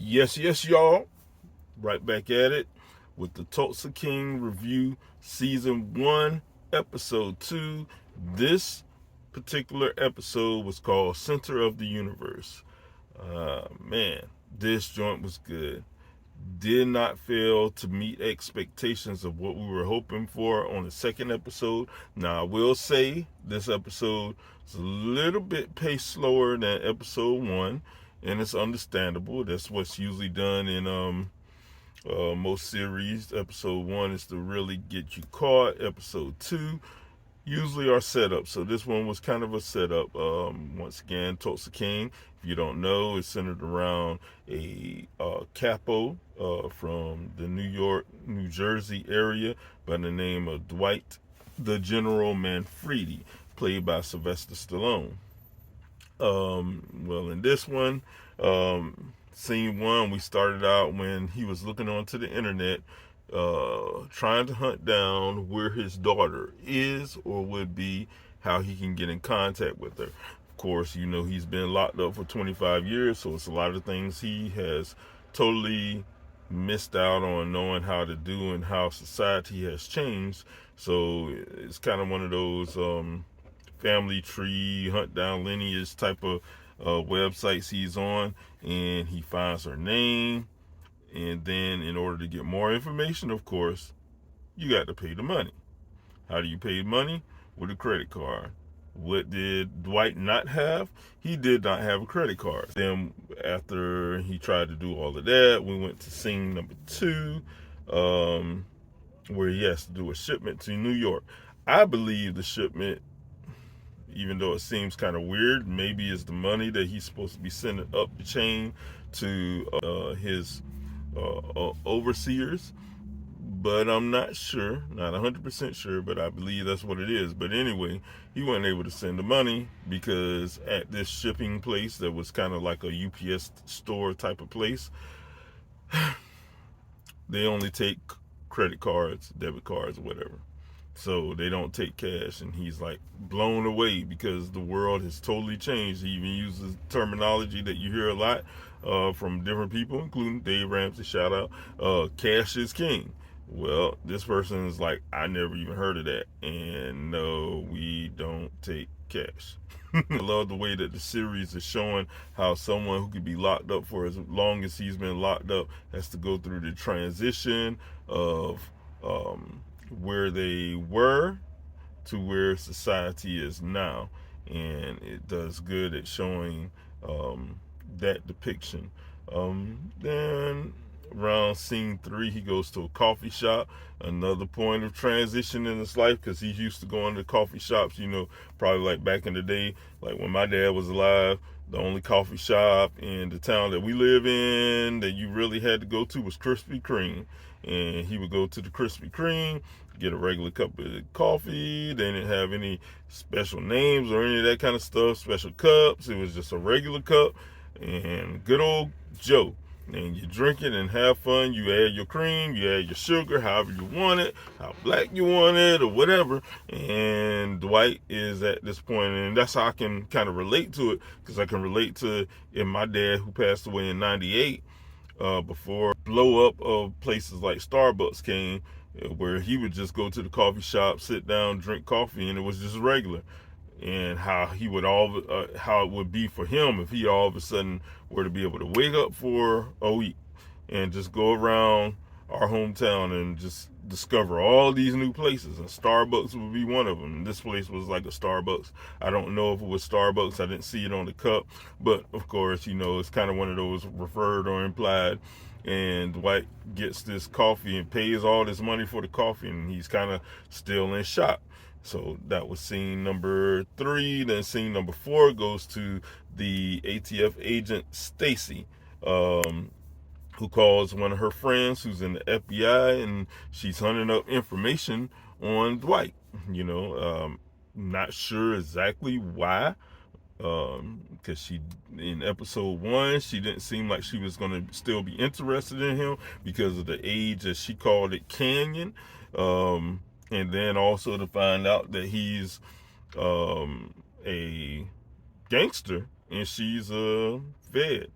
Yes, y'all. Right back at it with the Tulsa King Review Season 1, Episode 2. This particular episode was called Center of the Universe. Man, this joint was good. Did not fail to meet expectations of what we were hoping for on the second episode. Now, I will say this episode is a little bit paced slower than episode 1, and it's understandable. That's what's usually done in most series. Episode 1 is to really get you caught. Episode 2 usually are setup. So this one was kind of a setup. Once again, Tulsa King, if you don't know, is centered around a capo from the New York, New Jersey area by the name of Dwight the General Manfredi, played by Sylvester Stallone. Well, in this one, scene 1, we started out when he was looking onto the internet, trying to hunt down where his daughter is or would be, how he can get in contact with her. Of course, you know, he's been locked up for 25 years, so it's a lot of things he has totally missed out on knowing how to do and how society has changed. So it's kind of one of those family tree, hunt down lineage type of websites he's on, and he finds her name. And then, in order to get more information, of course, you got to pay the money. How do you pay money? With a credit card. What did Dwight not have? He did not have a credit card. Then, after he tried to do all of that, we went to scene number 2, where he has to do a shipment to New York. I believe the shipment, even though it seems kind of weird, maybe it's the money that he's supposed to be sending up the chain to his overseers, but I'm not sure, not 100% sure, but I believe that's what it is. But anyway, he wasn't able to send the money because at this shipping place that was kind of like a UPS store type of place, they only take credit cards, debit cards, or whatever. So they don't take cash, and he's like blown away because the world has totally changed. He even uses terminology that you hear a lot from different people, including Dave Ramsey, shout out, cash is king. Well, this person is like, I never even heard of that, and no, we don't take cash. I love the way that the series is showing how someone who could be locked up for as long as he's been locked up has to go through the transition of where they were to where society is now, and it does good at showing that depiction. Then around scene 3, he goes to a coffee shop, another point of transition in his life, because he's used to going to coffee shops, you know, probably like back in the day, like when my dad was alive. The only coffee shop in the town that we live in that you really had to go to was Krispy Kreme. And he would go to the Krispy Kreme, get a regular cup of coffee. They didn't have any special names or any of that kind of stuff, special cups. It was just a regular cup and good old Joe. And you drink it and have fun. You add your cream, you add your sugar, however you want it, how black you want it, or whatever. And Dwight is at this point, and that's how I can kind of relate to it, because I can relate to my dad, who passed away in '98, before blow up of places like Starbucks came, where he would just go to the coffee shop, sit down, drink coffee, and it was just regular. And how he would how it would be for him if he all of a sudden were to be able to wake up for a week and just go around our hometown and just discover all these new places, and Starbucks would be one of them. And this place was like a Starbucks. I don't know if it was Starbucks. I didn't see it on the cup, but of course, you know, it's kind of one of those referred or implied. And Dwight gets this coffee and pays all this money for the coffee, and he's kind of still in shock. So that was scene number 3. Then scene number 4 goes to the ATF agent Stacy, who calls one of her friends who's in the FBI, and she's hunting up information on Dwight. You know, not sure exactly why, because she, in episode 1, she didn't seem like she was going to still be interested in him because of the age, as she called it, Canyon. And then also to find out that he's a gangster and she's a Fed.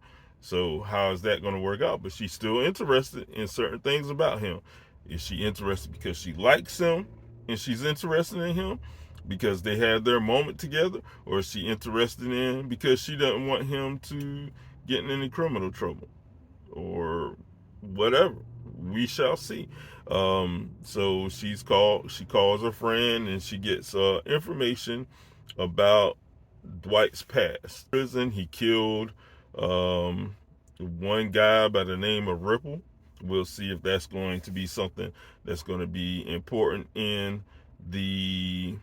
So how is that going to work out? But she's still interested in certain things about him. Is she interested because she likes him and she's interested in him because they had their moment together, or is she interested in because she doesn't want him to get in any criminal trouble or whatever? We shall see. So she calls her friend and she gets information about Dwight's past. Prison, he killed um, one guy by the name of Ripple. We'll see if that's going to be something that's going to be important in the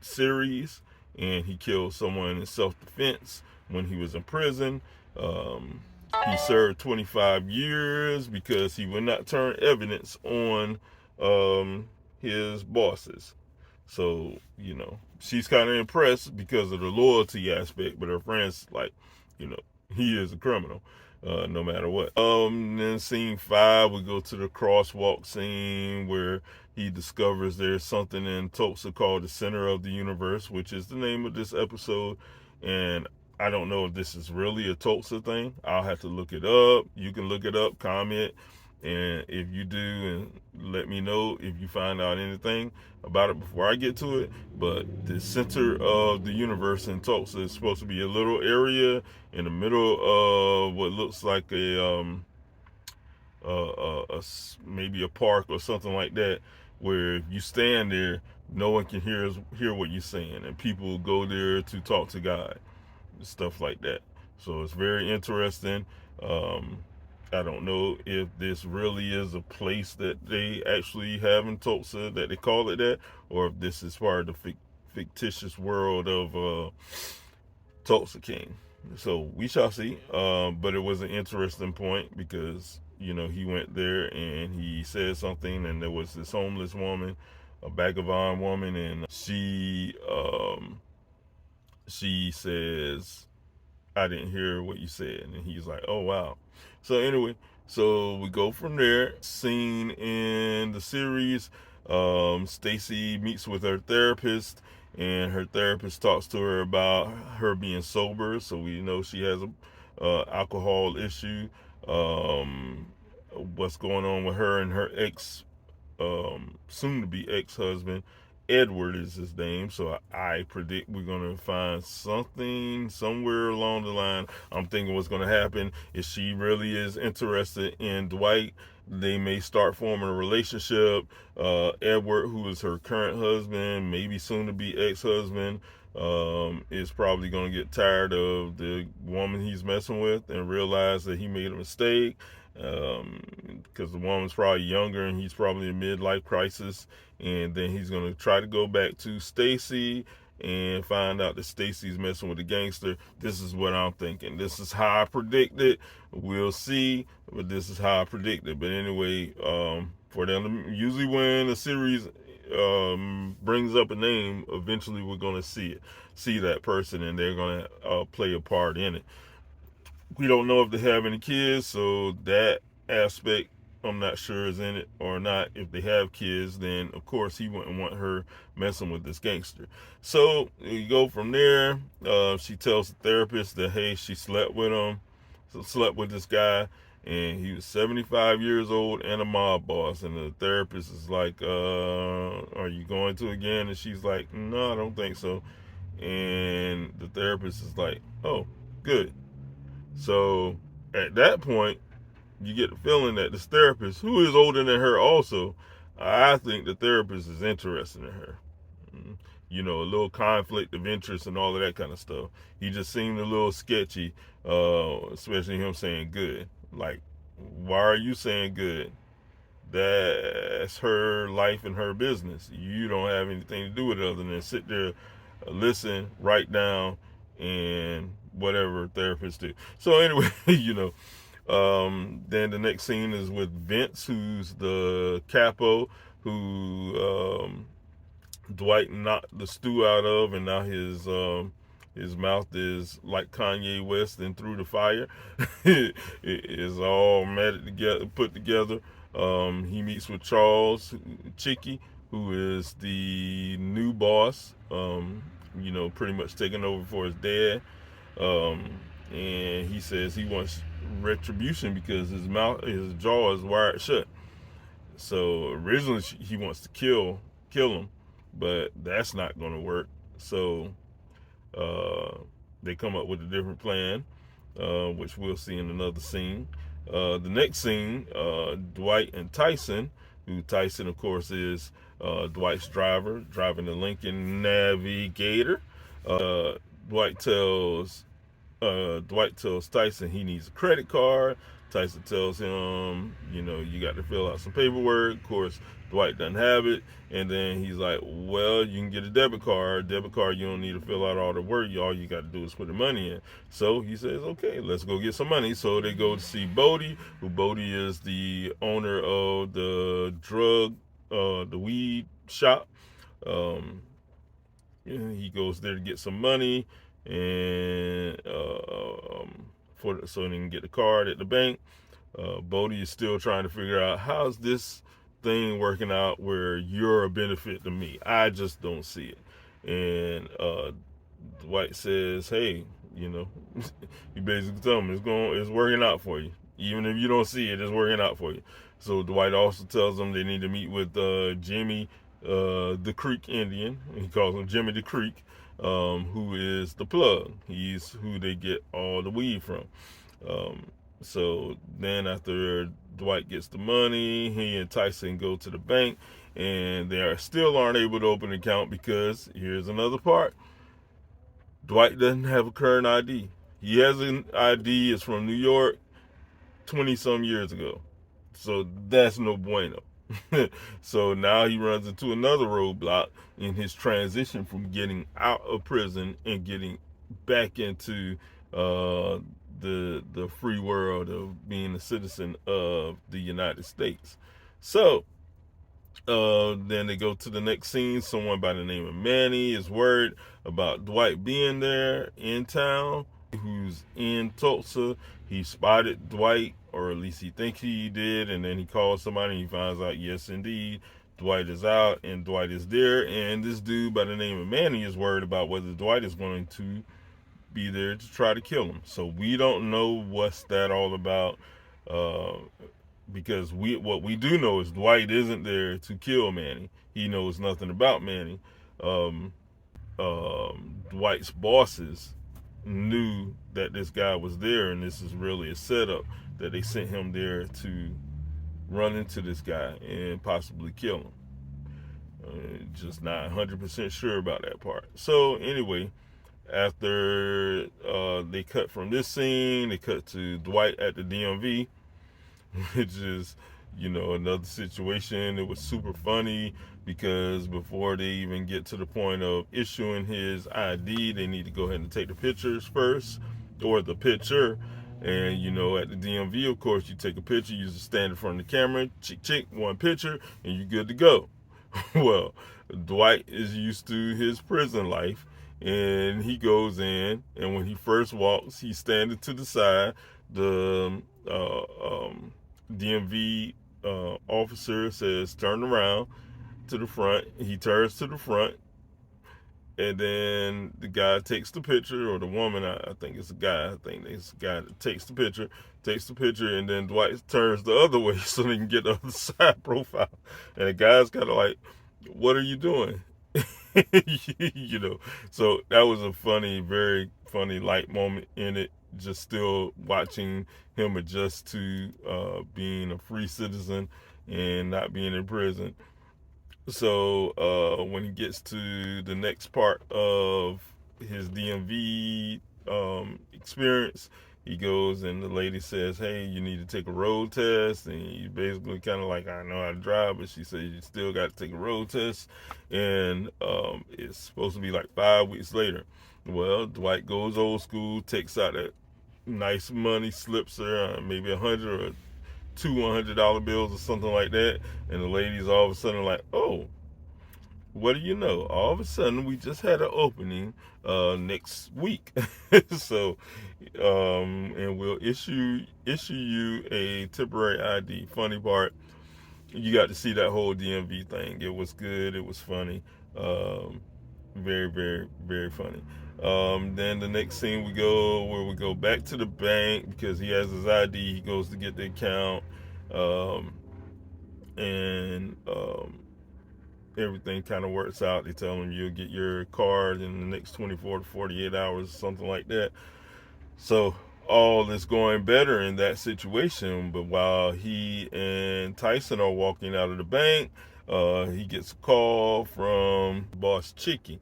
series. And he killed someone in self-defense when he was in prison. Um, he served 25 years because he would not turn evidence on his bosses. So, she's kind of impressed because of the loyalty aspect, but her friends, like, he is a criminal, no matter what. Then scene 5, we go to the crosswalk scene where he discovers there's something in Tulsa called the center of the universe, which is the name of this episode. And I don't know if this is really a Tulsa thing. I'll have to look it up. You can look it up, comment, and if you do, and let me know if you find out anything about it before I get to it. But the center of the universe in Tulsa is supposed to be a little area in the middle of what looks like maybe a park or something like that, where if you stand there, no one can hear what you're saying, and people go there to talk to God, stuff like that. So it's very interesting. Um, I don't know if this really is a place that they actually have in Tulsa that they call it that, or if this is part of the fictitious world of Tulsa King. So we shall see. But it was an interesting point because he went there and he said something, and there was this homeless woman, a Vagabond woman, and she says, I didn't hear what you said. And he's like, oh, wow. So anyway, so we go from there. Scene in the series, Stacy meets with her therapist, and her therapist talks to her about her being sober. So we know she has a alcohol issue. What's going on with her and her soon to be ex-husband. Edward is his name, so I predict we're going to find something somewhere along the line. I'm thinking what's going to happen is she really is interested in Dwight. They may start forming a relationship. Edward, who is her current husband, maybe soon to be ex-husband, is probably going to get tired of the woman he's messing with and realize that he made a mistake, because the woman's probably younger and he's probably in midlife crisis. And then he's going to try to go back to Stacy and find out that Stacy's messing with a gangster. This is what I'm thinking. This is how I predict it. We'll see, but this is how I predict it. But anyway, for them to, usually when a series brings up a name, eventually we're going to see that person, and they're going to play a part in it. We don't know if they have any kids, so that aspect I'm not sure is in it or not. If they have kids, then of course he wouldn't want her messing with this gangster. So you go from there. She tells the therapist that, hey, she slept with this guy, and he was 75 years old and a mob boss. And the therapist is like, are you going to again? And she's like, no, I don't think so. And the therapist is like, oh, good. So at that point, you get the feeling that this therapist, who is older than her also, I think the therapist is interested in her. A little conflict of interest and all of that kind of stuff. He just seemed a little sketchy, especially him saying good. Like, why are you saying good? That's her life and her business. You don't have anything to do with it other than sit there, listen, write down, and whatever therapists do. So anyway, then the next scene is with Vince, who's the capo, who Dwight knocked the stew out of, and now his mouth is like Kanye West and through the fire. It is all put together. He meets with Charles Chicky, who is the new boss. Pretty much taking over for his dad. And he says he wants retribution because his jaw is wired shut. So originally he wants to kill him, but that's not going to work. So uh, they come up with a different plan, which we'll see in another scene. The next scene, Dwight and Tyson, who Tyson, of course, is Dwight's driver, driving the Lincoln Navigator. Dwight tells Dwight tells Tyson he needs a credit card. Tyson tells him, you got to fill out some paperwork. Of course, Dwight doesn't have it. And then he's like, well, you can get a debit card. Debit card, you don't need to fill out all the work. All you got to do is put the money in. So he says, okay, let's go get some money. So they go to see Bodie, who Bodie is the owner of the the weed shop. Um, he goes there to get some money and so they can get the card at the bank. Bodie is still trying to figure out how's this thing working out where you're a benefit to me. I just don't see it. And Dwight says, "Hey, you basically tell him it's working out for you. Even if you don't see it, it's working out for you." So Dwight also tells them they need to meet with Jimmy, the Creek Indian. He calls him Jimmy the Creek, who is the plug. He's who they get all the weed from. So then after Dwight gets the money, he and Tyson go to the bank, and they still aren't able to open an account because here's another part. Dwight doesn't have a current ID. He has an ID. It's from New York 20 some years ago. So that's no bueno. So now he runs into another roadblock in his transition from getting out of prison and getting back into the free world of being a citizen of the United States. So then they go to the next scene. Someone by the name of Manny is worried about Dwight being there in town, who's in Tulsa. He spotted Dwight, or at least he thinks he did, and then he calls somebody and he finds out, yes, indeed, Dwight is out and Dwight is there. And this dude by the name of Manny is worried about whether Dwight is going to be there to try to kill him. So we don't know what's that all about. Because what we do know is Dwight isn't there to kill Manny. He knows nothing about Manny. Dwight's bosses knew that this guy was there, and this is really a setup that they sent him there to run into this guy and possibly kill him. Just not 100% sure about that part. So anyway, after they cut from this scene, they cut to Dwight at the DMV, which is, another situation. It was super funny because before they even get to the point of issuing his ID, they need to go ahead and take the pictures first, or the picture. And, at the DMV, of course, you take a picture, you just stand in front of the camera, chick, one picture, and you're good to go. Well, Dwight is used to his prison life, and he goes in, and when he first walks, he's standing to the side. The DMV officer says, turn around to the front. He turns to the front, and then the guy takes the picture, or the woman, I think it's a guy. I think it's a guy that takes the picture, and then Dwight turns the other way so they can get the other side profile. And the guy's kind of like, what are you doing? So that was a funny, very funny light moment in it. Just still watching him adjust to being a free citizen and not being in prison. So when he gets to the next part of his DMV experience, he goes and the lady says, hey, you need to take a road test. And he's basically kind of like, I know how to drive, but she says you still got to take a road test. And it's supposed to be like 5 weeks later. Well, Dwight goes old school, takes out that nice money, slips her maybe $100 or two $100 bills or something like that. And the lady's all of a sudden like, oh, what do you know? All of a sudden, we just had an opening next week. So, and we'll issue you a temporary ID. Funny part, you got to see that whole DMV thing. It was good. It was funny. Very, very, very funny. Then the next scene we go back to the bank because he has his ID. He goes to get the account, um, and everything kind of works out. They tell him you'll get your card in the next 24 to 48 hours, something like that. So all is going better in that situation. But while he and Tyson are walking out of the bank, he gets a call from boss Chicky.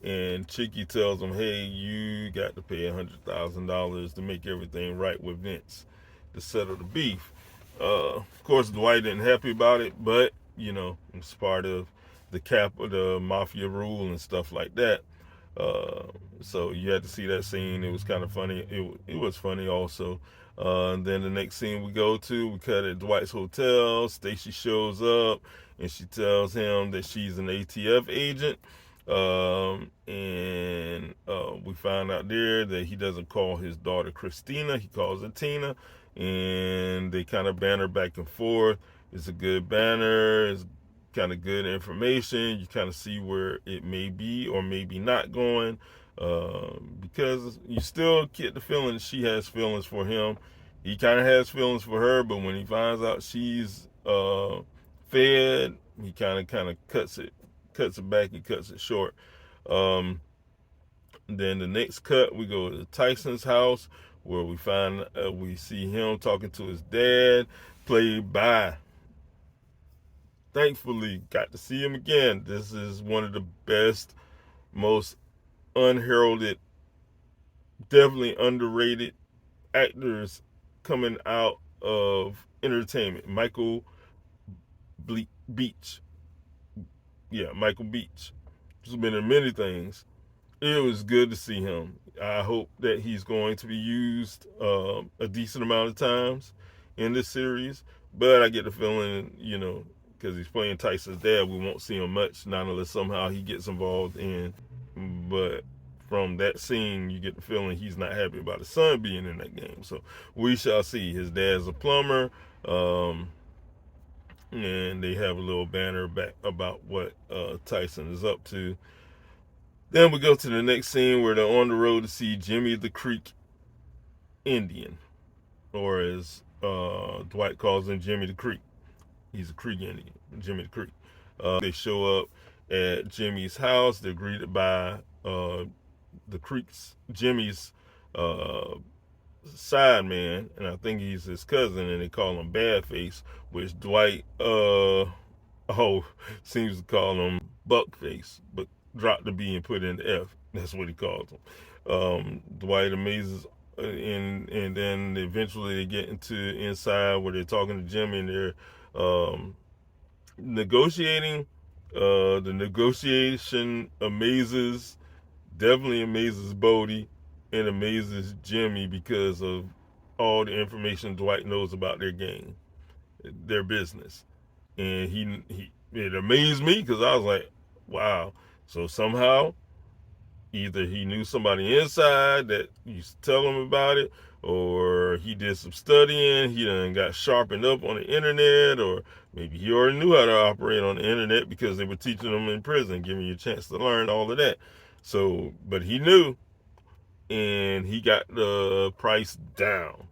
And Chicky tells him, hey, you got to pay $100,000 to make everything right with Vince to settle the beef. Of course, Dwight isn't happy about it, but, it's part of the mafia rule and stuff like that. Uh, so you had to see that scene. It was kind of funny. It was funny also. And then the next scene we cut at Dwight's hotel. Stacy shows up and she tells him that she's an ATF agent. And we find out there that he doesn't call his daughter Christina, he calls her Tina, and they kind of banter back and forth. It's a good banner. It's kind of good information. You kind of see where it may be or maybe not going, because you still get the feeling she has feelings for him. He kind of has feelings for her, but when he finds out she's fed, he kind of cuts it back and cuts it short. Um, then the next cut, we go to Tyson's house where we see him talking to his dad, played by. Thankfully, got to see him again. This is one of the best, most unheralded, definitely underrated actors coming out of entertainment. Beach. Yeah, Michael Beach. He's been in many things. It was good to see him. I hope that he's going to be used a decent amount of times in this series. But I get the feeling, because he's playing Tyson's dad, we won't see him much, not unless somehow he gets involved in. But from that scene, you get the feeling he's not happy about his son being in that game. So we shall see. His dad's a plumber. And they have a little banner back about what Tyson is up to. Then we go to the next scene where they're on the road to see Jimmy the Creek Indian, or as Dwight calls him, Jimmy the Creek. He's a Creek Indian, Jimmy the Creek. They show up at Jimmy's house. They're greeted by Jimmy's side man, and I think he's his cousin, and they call him Badface, which Dwight seems to call him Buckface, but dropped the B and put in the F. That's what he calls him. Dwight amazes, and then eventually they get inside where they're talking to Jimmy and they're negotiating. The negotiation definitely amazes Bodie and amazes Jimmy because of all the information Dwight knows about their game, their business. And it amazed me because I was like, wow. So somehow, either he knew somebody inside that used to tell him about it, or he did some studying, he done got sharpened up on the internet, or maybe he already knew how to operate on the internet because they were teaching him in prison, giving you a chance to learn all of that. So, but he knew, and he got the price down.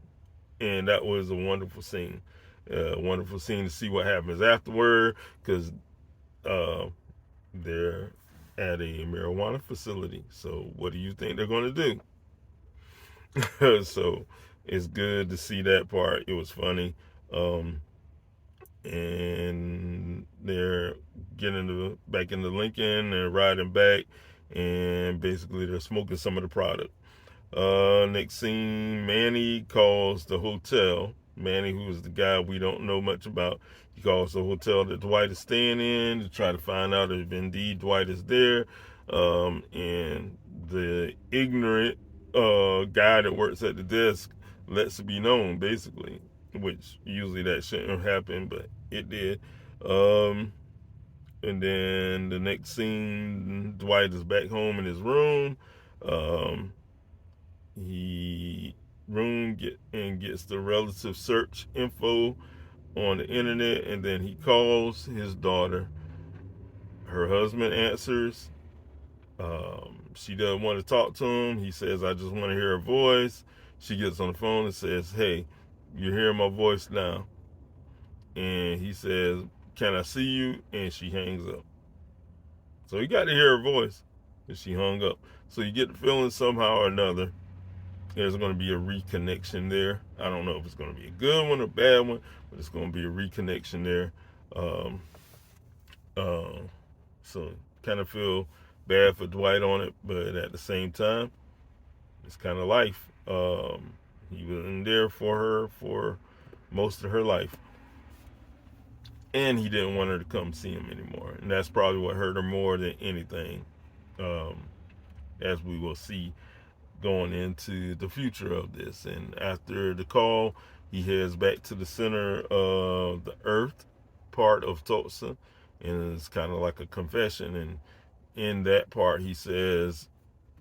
And that was a wonderful scene. Wonderful scene to see what happens afterward, because they're at a marijuana facility. So what do you think they're going to do? So it's good to see that part. It was funny. And they're getting back into Lincoln and riding back, and basically they're smoking some of the product. Next scene, Manny calls the hotel. Manny, who is the guy we don't know much about, he calls the hotel that Dwight is staying in to try to find out if indeed Dwight is there. And the ignorant guy that works at the desk lets it be known, basically, which usually that shouldn't happen, but it did. And then the next scene, Dwight is back home in his room. He gets the relative search info on the internet, and then he calls his daughter. Her husband answers. She doesn't want to talk to him. He says, I just want to hear her voice. She gets on the phone and says, hey, you're hearing my voice now. And he says, can I see you? And she hangs up. So he got to hear her voice. And she hung up. So you get the feeling somehow or another there's going to be a reconnection there. I don't know if it's going to be a good one or a bad one, but it's going to be a reconnection there. Um, uh, so kind of feel bad for Dwight on it, but at the same time, it's kind of life. He wasn't there for her for most of her life, and he didn't want her to come see him anymore, and that's probably what hurt her more than anything. Um, as we will see going into the future of this. And after the call, he heads back to the center of the earth part of Tulsa, and it's kind of like a confession. And in that part, he says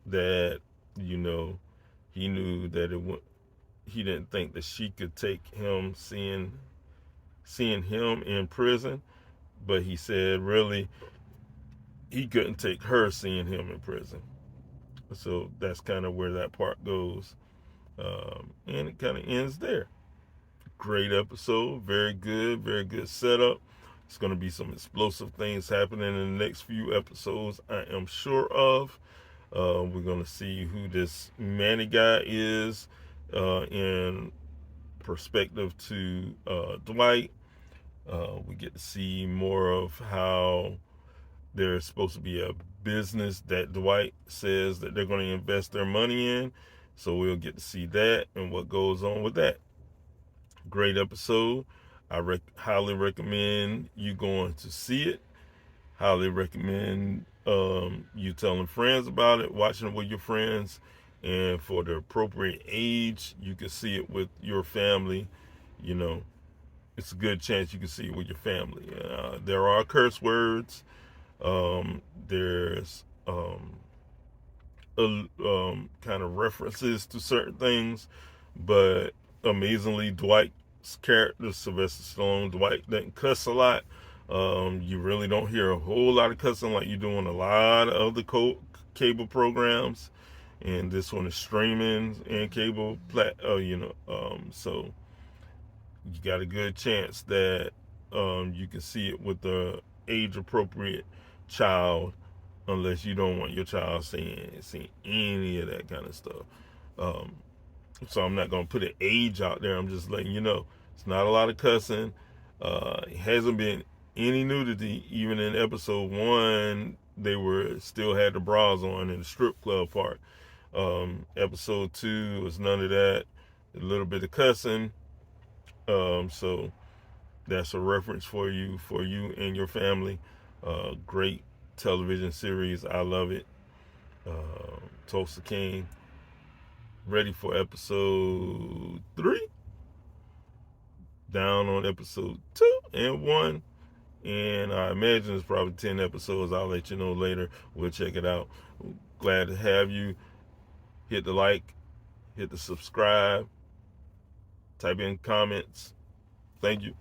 that, you know, he knew that he didn't think that she could take him seeing him in prison, but he said really he couldn't take her seeing him in prison. So that's kind of where that part goes. And it kind of ends there. Great episode, very good setup. It's going to be some explosive things happening in the next few episodes, I am sure of. We're going to see who this Manny guy is in perspective to Dwight. We get to see more of how there's supposed to be a business that Dwight says that they're going to invest their money in. So we'll get to see that and what goes on with that. Great episode. I highly recommend you going to see it. Highly recommend you telling friends about it, watching it with your friends, and for the appropriate age, you can see it with your family. You know, it's a good chance you can see it with your family. There are curse words. There's kind of references to certain things, but amazingly, Dwight's character, Sylvester Stallone, Dwight doesn't cuss a lot. You really don't hear a whole lot of cussing like you do in a lot of other cable programs, and this one is streaming and cable so you got a good chance that you can see it with the age appropriate child, unless you don't want your child seeing any of that kind of stuff. So I'm not going to put an age out there. I'm just letting you know it's not a lot of cussing. It hasn't been any nudity. Even in episode 1, they still had the bras on in the strip club part. Episode 2 was none of that. A little bit of cussing. So that's a reference for you and your family. Great television series. I love it. Tulsa King. Ready for episode 3. Down on episode 2 and 1. And I imagine it's probably 10 episodes. I'll let you know later. We'll check it out. Glad to have you. Hit the like. Hit the subscribe. Type in comments. Thank you.